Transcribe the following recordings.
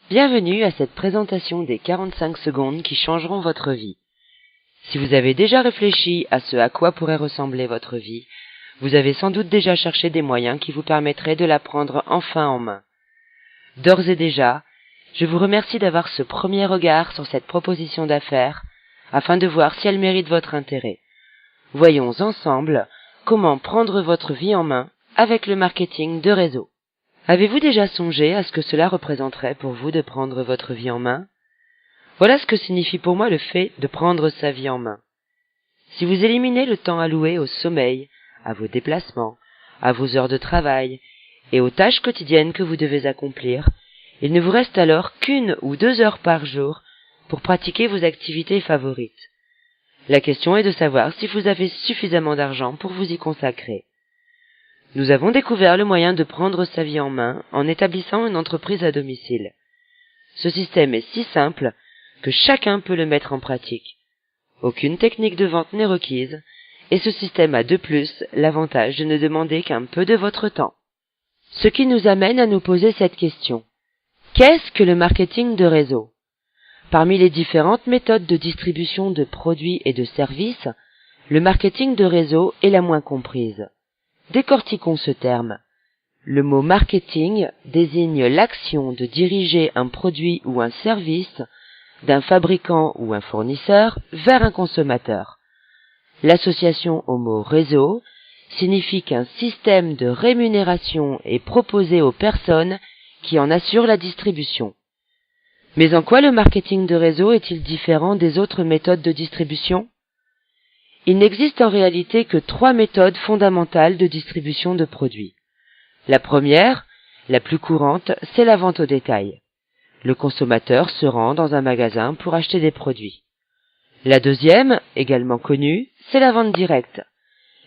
Bienvenue à cette présentation des 45 secondes qui changeront votre vie. Si vous avez déjà réfléchi à ce à quoi pourrait ressembler votre vie, vous avez sans doute déjà cherché des moyens qui vous permettraient de la prendre enfin en main. D'ores et déjà, je vous remercie d'avoir ce premier regard sur cette proposition d'affaires afin de voir si elle mérite votre intérêt. Voyons ensemble comment prendre votre vie en main avec le marketing de réseau. Avez-vous déjà songé à ce que cela représenterait pour vous de prendre votre vie en main? Voilà ce que signifie pour moi le fait de prendre sa vie en main. Si vous éliminez le temps alloué au sommeil, à vos déplacements, à vos heures de travail et aux tâches quotidiennes que vous devez accomplir, il ne vous reste alors qu'1 ou 2 heures par jour pour pratiquer vos activités favorites. La question est de savoir si vous avez suffisamment d'argent pour vous y consacrer. Nous avons découvert le moyen de prendre sa vie en main en établissant une entreprise à domicile. Ce système est si simple que chacun peut le mettre en pratique. Aucune technique de vente n'est requise, et ce système a de plus l'avantage de ne demander qu'un peu de votre temps. Ce qui nous amène à nous poser cette question. Qu'est-ce que le marketing de réseau? Parmi les différentes méthodes de distribution de produits et de services, le marketing de réseau est la moins comprise. Décortiquons ce terme. Le mot marketing désigne l'action de diriger un produit ou un service d'un fabricant ou un fournisseur vers un consommateur. L'association au mot réseau signifie qu'un système de rémunération est proposé aux personnes qui en assurent la distribution. Mais en quoi le marketing de réseau est-il différent des autres méthodes de distribution? Il n'existe en réalité que 3 méthodes fondamentales de distribution de produits. La première, la plus courante, c'est la vente au détail. Le consommateur se rend dans un magasin pour acheter des produits. La deuxième, également connue, c'est la vente directe.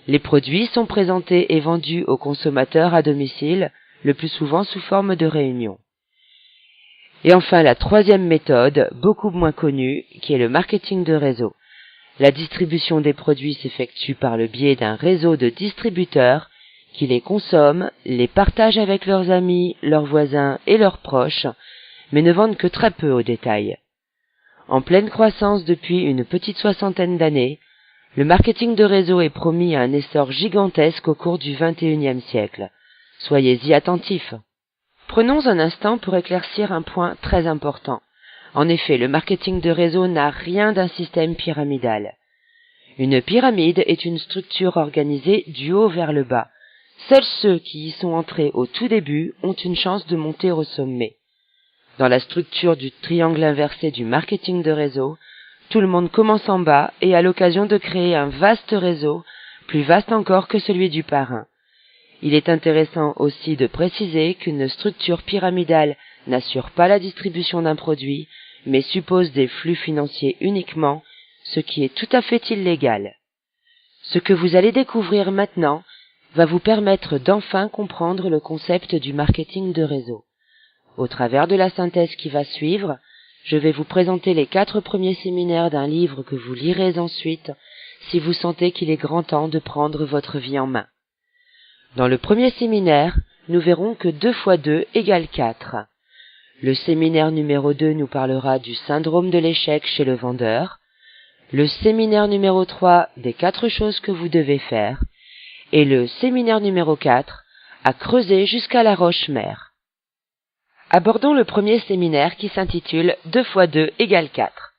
Les produits sont présentés et vendus aux consommateurs à domicile, le plus souvent sous forme de réunion. Et enfin la troisième méthode, beaucoup moins connue, qui est le marketing de réseau. La distribution des produits s'effectue par le biais d'un réseau de distributeurs qui les consomment, les partagent avec leurs amis, leurs voisins et leurs proches, mais ne vendent que très peu au détail. En pleine croissance depuis une petite 60aine d'années, le marketing de réseau est promis à un essor gigantesque au cours du XXIe siècle. Soyez-y attentifs. Prenons un instant pour éclaircir un point très important. En effet, le marketing de réseau n'a rien d'un système pyramidal. Une pyramide est une structure organisée du haut vers le bas. Seuls ceux qui y sont entrés au tout début ont une chance de monter au sommet. Dans la structure du triangle inversé du marketing de réseau, tout le monde commence en bas et a l'occasion de créer un vaste réseau, plus vaste encore que celui du parrain. Il est intéressant aussi de préciser qu'une structure pyramidale n'assure pas la distribution d'un produit, mais suppose des flux financiers uniquement, ce qui est tout à fait illégal. Ce que vous allez découvrir maintenant va vous permettre d'enfin comprendre le concept du marketing de réseau. Au travers de la synthèse qui va suivre, je vais vous présenter les 4 premiers séminaires d'un livre que vous lirez ensuite si vous sentez qu'il est grand temps de prendre votre vie en main. Dans le premier séminaire, nous verrons que 2 × 2 = 4. Le séminaire numéro 2 nous parlera du syndrome de l'échec chez le vendeur. Le séminaire numéro 3 des 4 choses que vous devez faire. Et le séminaire numéro 4 à creuser jusqu'à la roche-mère. Abordons le premier séminaire qui s'intitule 2 × 2 = 4.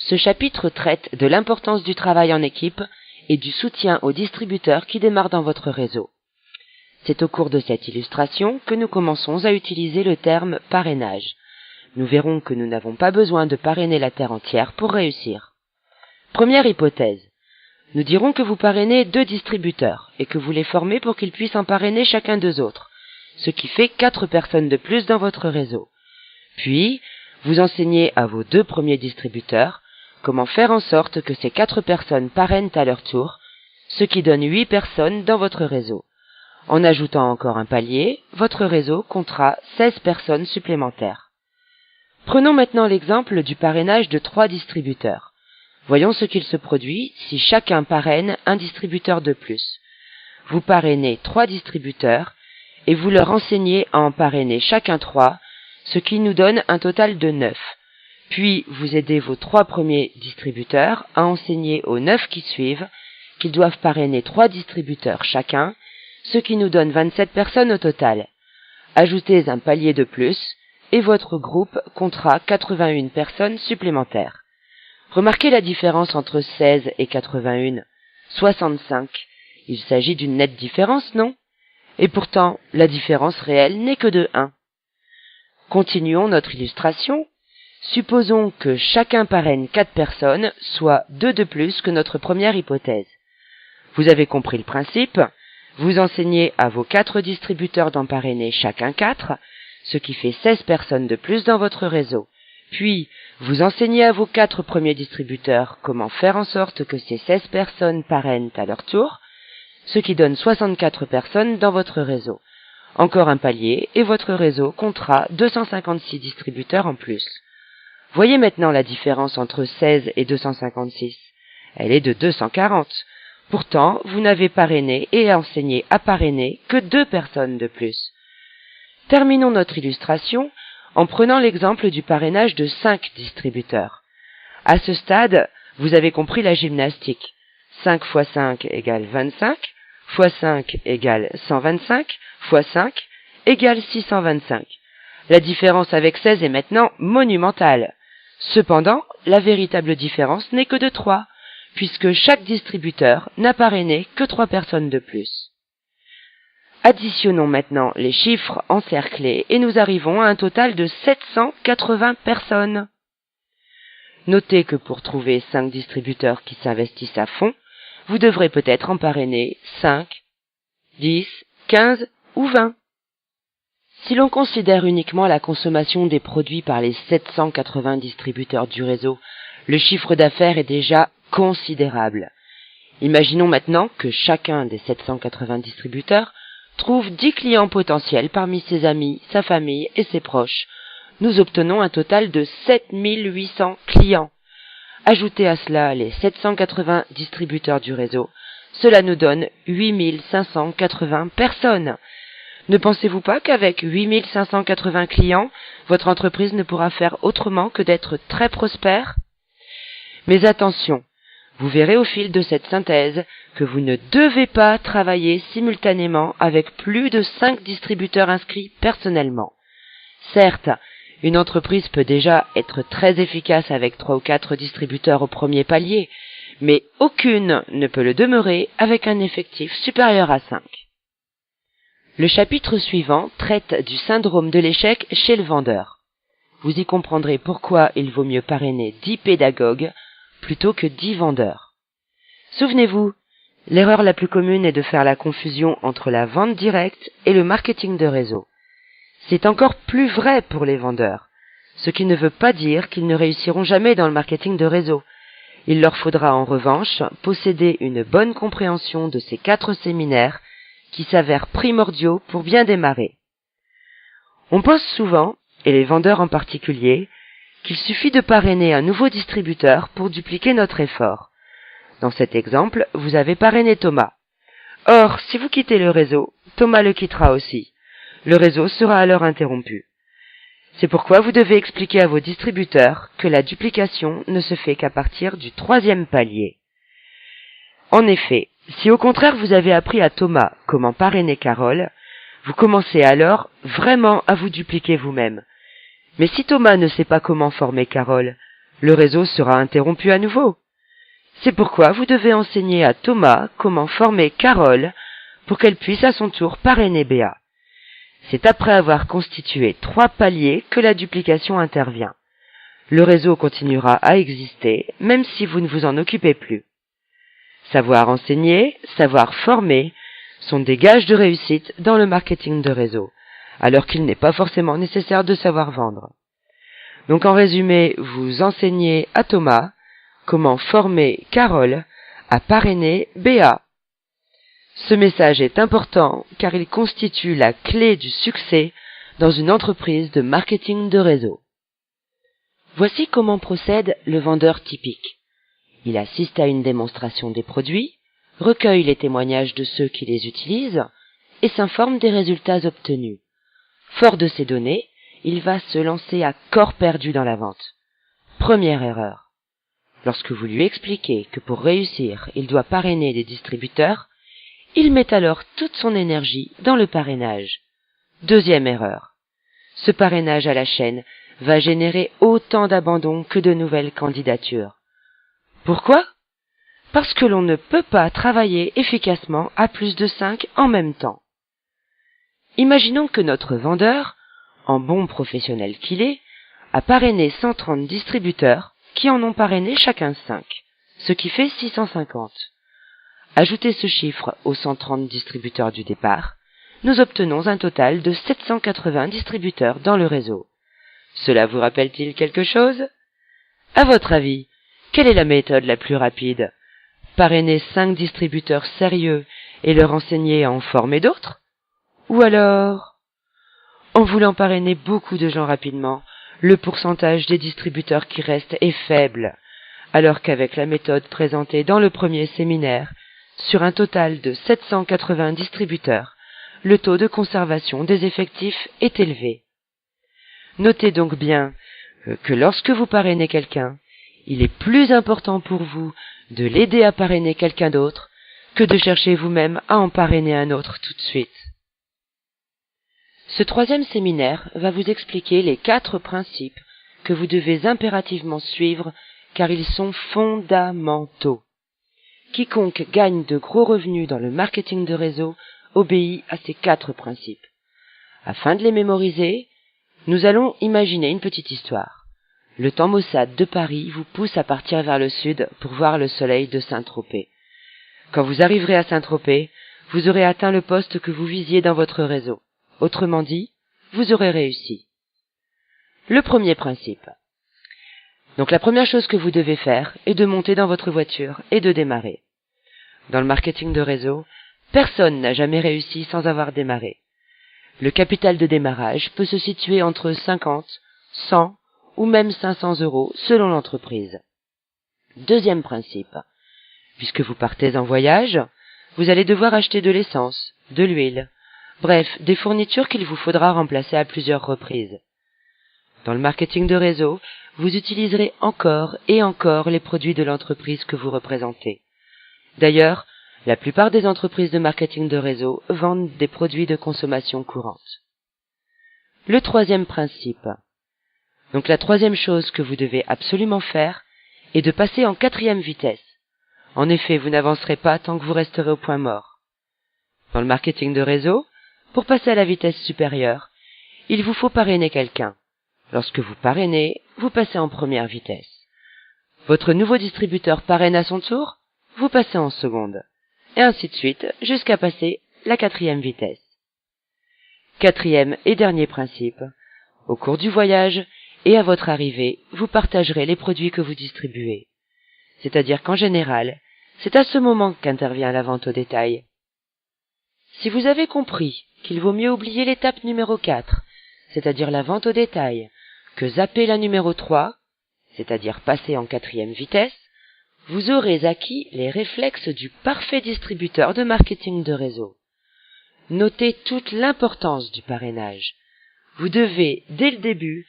Ce chapitre traite de l'importance du travail en équipe et du soutien aux distributeurs qui démarrent dans votre réseau. C'est au cours de cette illustration que nous commençons à utiliser le terme parrainage. Nous verrons que nous n'avons pas besoin de parrainer la terre entière pour réussir. Première hypothèse. Nous dirons que vous parrainez 2 distributeurs et que vous les formez pour qu'ils puissent en parrainer chacun 2 autres, ce qui fait 4 personnes de plus dans votre réseau. Puis, vous enseignez à vos 2 premiers distributeurs comment faire en sorte que ces 4 personnes parrainent à leur tour, ce qui donne 8 personnes dans votre réseau. En ajoutant encore un palier, votre réseau comptera 16 personnes supplémentaires. Prenons maintenant l'exemple du parrainage de 3 distributeurs. Voyons ce qu'il se produit si chacun parraine un distributeur de plus. Vous parrainez 3 distributeurs et vous leur enseignez à en parrainer chacun 3, ce qui nous donne un total de 9. Puis vous aidez vos 3 premiers distributeurs à enseigner aux 9 qui suivent qu'ils doivent parrainer 3 distributeurs chacun, ce qui nous donne 27 personnes au total. Ajoutez un palier de plus et votre groupe comptera 81 personnes supplémentaires. Remarquez la différence entre 16 et 81, 65. Il s'agit d'une nette différence, non? Et pourtant, la différence réelle n'est que de 1. Continuons notre illustration. Supposons que chacun parraine 4 personnes, soit 2 de plus que notre première hypothèse. Vous avez compris le principe. Vous enseignez à vos 4 distributeurs d'en parrainer chacun 4, ce qui fait 16 personnes de plus dans votre réseau. Puis, vous enseignez à vos 4 premiers distributeurs comment faire en sorte que ces 16 personnes parrainent à leur tour, ce qui donne 64 personnes dans votre réseau. Encore un palier et votre réseau comptera 256 distributeurs en plus. Voyez maintenant la différence entre 16 et 256. Elle est de 240. Pourtant, vous n'avez parrainé et enseigné à parrainer que 2 personnes de plus. Terminons notre illustration en prenant l'exemple du parrainage de 5 distributeurs. À ce stade, vous avez compris la gymnastique. 5 x 5 égale 25, x 5 égale 125, x 5 égale 625. La différence avec 16 est maintenant monumentale. Cependant, la véritable différence n'est que de 3, puisque chaque distributeur n'a parrainé que 3 personnes de plus. Additionnons maintenant les chiffres encerclés et nous arrivons à un total de 780 personnes. Notez que pour trouver 5 distributeurs qui s'investissent à fond, vous devrez peut-être en parrainer 5, 10, 15 ou 20. Si l'on considère uniquement la consommation des produits par les 780 distributeurs du réseau, le chiffre d'affaires est déjà considérable. Imaginons maintenant que chacun des 780 distributeurs trouve 10 clients potentiels parmi ses amis, sa famille et ses proches. Nous obtenons un total de 7800 clients. Ajoutez à cela les 780 distributeurs du réseau. Cela nous donne 8580 personnes. Ne pensez-vous pas qu'avec 8580 clients, votre entreprise ne pourra faire autrement que d'être très prospère? Mais attention, vous verrez au fil de cette synthèse que vous ne devez pas travailler simultanément avec plus de 5 distributeurs inscrits personnellement. Certes, une entreprise peut déjà être très efficace avec 3 ou 4 distributeurs au premier palier, mais aucune ne peut le demeurer avec un effectif supérieur à 5. Le chapitre suivant traite du syndrome de l'échec chez le vendeur. Vous y comprendrez pourquoi il vaut mieux parrainer 10 pédagogues plutôt que 10 vendeurs. Souvenez-vous, l'erreur la plus commune est de faire la confusion entre la vente directe et le marketing de réseau. C'est encore plus vrai pour les vendeurs, ce qui ne veut pas dire qu'ils ne réussiront jamais dans le marketing de réseau. Il leur faudra en revanche posséder une bonne compréhension de ces 4 séminaires qui s'avèrent primordiaux pour bien démarrer. On pense souvent, et les vendeurs en particulier, qu'il suffit de parrainer un nouveau distributeur pour dupliquer notre effort. Dans cet exemple, vous avez parrainé Thomas. Or, si vous quittez le réseau, Thomas le quittera aussi. Le réseau sera alors interrompu. C'est pourquoi vous devez expliquer à vos distributeurs que la duplication ne se fait qu'à partir du 3e palier. En effet, si au contraire vous avez appris à Thomas comment parrainer Carole, vous commencez alors vraiment à vous dupliquer vous-même. Mais si Thomas ne sait pas comment former Carole, le réseau sera interrompu à nouveau. C'est pourquoi vous devez enseigner à Thomas comment former Carole pour qu'elle puisse à son tour parrainer Béa. C'est après avoir constitué 3 paliers que la duplication intervient. Le réseau continuera à exister même si vous ne vous en occupez plus. Savoir enseigner, savoir former sont des gages de réussite dans le marketing de réseau, alors qu'il n'est pas forcément nécessaire de savoir vendre. Donc en résumé, vous enseignez à Thomas comment former Carole à parrainer Béa. Ce message est important car il constitue la clé du succès dans une entreprise de marketing de réseau. Voici comment procède le vendeur typique. Il assiste à une démonstration des produits, recueille les témoignages de ceux qui les utilisent et s'informe des résultats obtenus. Fort de ces données, il va se lancer à corps perdu dans la vente. Première erreur. Lorsque vous lui expliquez que pour réussir, il doit parrainer des distributeurs, il met alors toute son énergie dans le parrainage. Deuxième erreur. Ce parrainage à la chaîne va générer autant d'abandons que de nouvelles candidatures. Pourquoi ? Parce que l'on ne peut pas travailler efficacement à plus de 5 en même temps. Imaginons que notre vendeur, en bon professionnel qu'il est, a parrainé 130 distributeurs qui en ont parrainé chacun 5, ce qui fait 650. Ajoutez ce chiffre aux 130 distributeurs du départ, nous obtenons un total de 780 distributeurs dans le réseau. Cela vous rappelle-t-il quelque chose ? À votre avis, quelle est la méthode la plus rapide ? Parrainer 5 distributeurs sérieux et leur enseigner à en former d'autres ? Ou alors, en voulant parrainer beaucoup de gens rapidement, le pourcentage des distributeurs qui restent est faible, alors qu'avec la méthode présentée dans le premier séminaire, sur un total de 780 distributeurs, le taux de conservation des effectifs est élevé. Notez donc bien que lorsque vous parrainez quelqu'un, il est plus important pour vous de l'aider à parrainer quelqu'un d'autre que de chercher vous-même à en parrainer un autre tout de suite. Ce troisième séminaire va vous expliquer les 4 principes que vous devez impérativement suivre car ils sont fondamentaux. Quiconque gagne de gros revenus dans le marketing de réseau obéit à ces 4 principes. Afin de les mémoriser, nous allons imaginer une petite histoire. Le temps maussade de Paris vous pousse à partir vers le sud pour voir le soleil de Saint-Tropez. Quand vous arriverez à Saint-Tropez, vous aurez atteint le poste que vous visiez dans votre réseau. Autrement dit, vous aurez réussi. Le premier principe. Donc la première chose que vous devez faire est de monter dans votre voiture et de démarrer. Dans le marketing de réseau, personne n'a jamais réussi sans avoir démarré. Le capital de démarrage peut se situer entre 50, 100 ou même 500 € selon l'entreprise. Deuxième principe. Puisque vous partez en voyage, vous allez devoir acheter de l'essence, de l'huile, bref, des fournitures qu'il vous faudra remplacer à plusieurs reprises. Dans le marketing de réseau, vous utiliserez encore et encore les produits de l'entreprise que vous représentez. D'ailleurs, la plupart des entreprises de marketing de réseau vendent des produits de consommation courante. Le troisième principe. Donc la troisième chose que vous devez absolument faire est de passer en 4e vitesse. En effet, vous n'avancerez pas tant que vous resterez au point mort. Dans le marketing de réseau, pour passer à la vitesse supérieure, il vous faut parrainer quelqu'un. Lorsque vous parrainez, vous passez en première vitesse. Votre nouveau distributeur parraine à son tour, vous passez en seconde. Et ainsi de suite, jusqu'à passer la 4e vitesse. 4e et dernier principe. Au cours du voyage et à votre arrivée, vous partagerez les produits que vous distribuez. C'est-à-dire qu'en général, c'est à ce moment qu'intervient la vente au détail. Si vous avez compris qu'il vaut mieux oublier l'étape numéro 4, c'est-à-dire la vente au détail, que zapper la numéro 3, c'est-à-dire passer en 4e vitesse, vous aurez acquis les réflexes du parfait distributeur de marketing de réseau. Notez toute l'importance du parrainage. Vous devez, dès le début,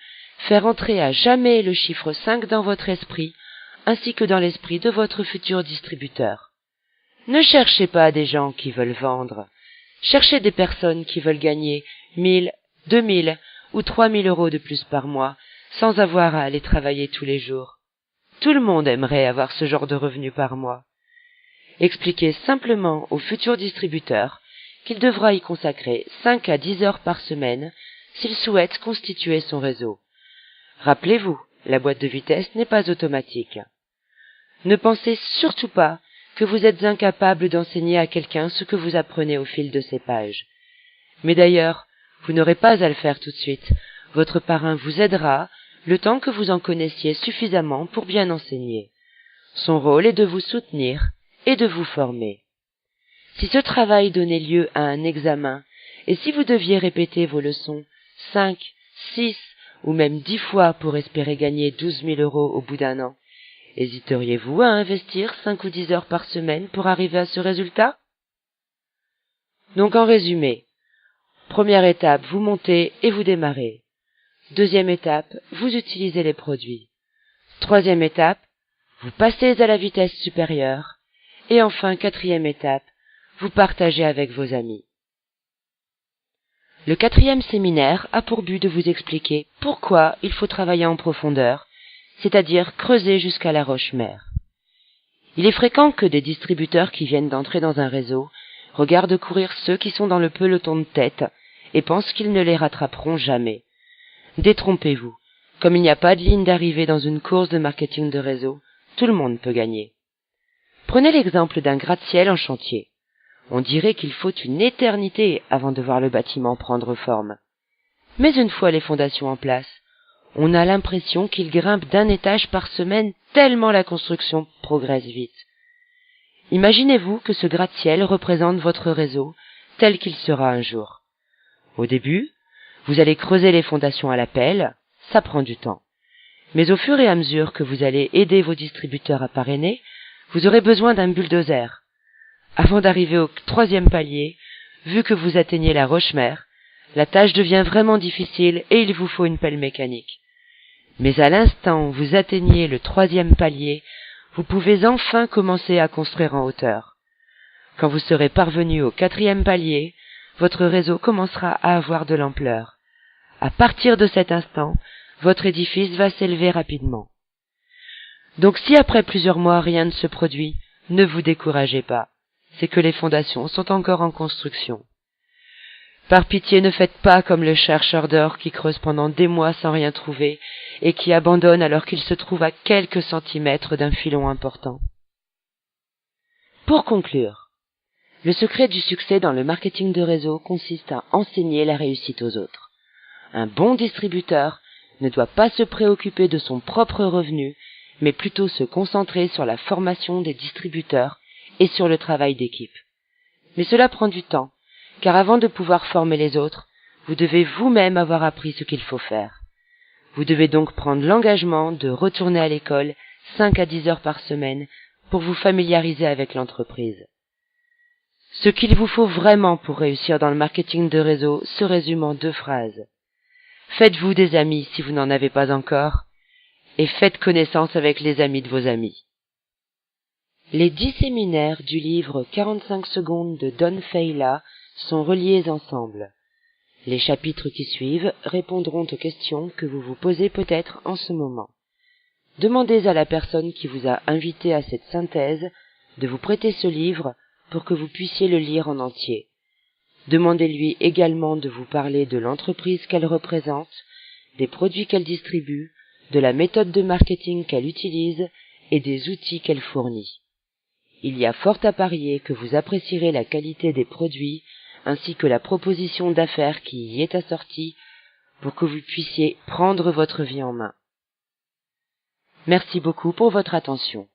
faire entrer à jamais le chiffre 5 dans votre esprit, ainsi que dans l'esprit de votre futur distributeur. Ne cherchez pas des gens qui veulent vendre. Cherchez des personnes qui veulent gagner 1000, 2000 ou 3000 € de plus par mois, sans avoir à aller travailler tous les jours. Tout le monde aimerait avoir ce genre de revenu par mois. Expliquez simplement au futur distributeur qu'il devra y consacrer 5 à 10 heures par semaine s'il souhaite constituer son réseau. Rappelez-vous, la boîte de vitesse n'est pas automatique. Ne pensez surtout pas que vous êtes incapable d'enseigner à quelqu'un ce que vous apprenez au fil de ces pages. Mais d'ailleurs, vous n'aurez pas à le faire tout de suite. Votre parrain vous aidera le temps que vous en connaissiez suffisamment pour bien enseigner. Son rôle est de vous soutenir et de vous former. Si ce travail donnait lieu à un examen, et si vous deviez répéter vos leçons 5, 6 ou même 10 fois pour espérer gagner 12 000 € au bout d'un an, hésiteriez-vous à investir 5 ou 10 heures par semaine pour arriver à ce résultat? Donc en résumé, première étape, vous montez et vous démarrez. Deuxième étape, vous utilisez les produits. Troisième étape, vous passez à la vitesse supérieure. Et enfin, quatrième étape, vous partagez avec vos amis. Le quatrième séminaire a pour but de vous expliquer pourquoi il faut travailler en profondeur, c'est-à-dire creuser jusqu'à la roche-mère. Il est fréquent que des distributeurs qui viennent d'entrer dans un réseau regardent courir ceux qui sont dans le peloton de tête et pensent qu'ils ne les rattraperont jamais. Détrompez-vous, comme il n'y a pas de ligne d'arrivée dans une course de marketing de réseau, tout le monde peut gagner. Prenez l'exemple d'un gratte-ciel en chantier. On dirait qu'il faut une éternité avant de voir le bâtiment prendre forme. Mais une fois les fondations en place, on a l'impression qu'il grimpe d'un étage par semaine tellement la construction progresse vite. Imaginez-vous que ce gratte-ciel représente votre réseau tel qu'il sera un jour. Au début, vous allez creuser les fondations à la pelle, ça prend du temps. Mais au fur et à mesure que vous allez aider vos distributeurs à parrainer, vous aurez besoin d'un bulldozer. Avant d'arriver au troisième palier, vu que vous atteignez la roche-mère, la tâche devient vraiment difficile et il vous faut une pelle mécanique. Mais à l'instant où vous atteignez le troisième palier, vous pouvez enfin commencer à construire en hauteur. Quand vous serez parvenu au quatrième palier, votre réseau commencera à avoir de l'ampleur. À partir de cet instant, votre édifice va s'élever rapidement. Donc si après plusieurs mois rien ne se produit, ne vous découragez pas. C'est que les fondations sont encore en construction. Par pitié, ne faites pas comme le chercheur d'or qui creuse pendant des mois sans rien trouver et qui abandonne alors qu'il se trouve à quelques centimètres d'un filon important. Pour conclure, le secret du succès dans le marketing de réseau consiste à enseigner la réussite aux autres. Un bon distributeur ne doit pas se préoccuper de son propre revenu, mais plutôt se concentrer sur la formation des distributeurs et sur le travail d'équipe. Mais cela prend du temps, car avant de pouvoir former les autres, vous devez vous-même avoir appris ce qu'il faut faire. Vous devez donc prendre l'engagement de retourner à l'école 5 à 10 heures par semaine pour vous familiariser avec l'entreprise. Ce qu'il vous faut vraiment pour réussir dans le marketing de réseau se résume en 2 phrases. Faites-vous des amis si vous n'en avez pas encore, et faites connaissance avec les amis de vos amis. Les 10 séminaires du livre 45 secondes de Don Failla sont reliés ensemble. Les chapitres qui suivent répondront aux questions que vous vous posez peut-être en ce moment. Demandez à la personne qui vous a invité à cette synthèse de vous prêter ce livre pour que vous puissiez le lire en entier. Demandez-lui également de vous parler de l'entreprise qu'elle représente, des produits qu'elle distribue, de la méthode de marketing qu'elle utilise et des outils qu'elle fournit. Il y a fort à parier que vous apprécierez la qualité des produits ainsi que la proposition d'affaires qui y est assortie pour que vous puissiez prendre votre vie en main. Merci beaucoup pour votre attention.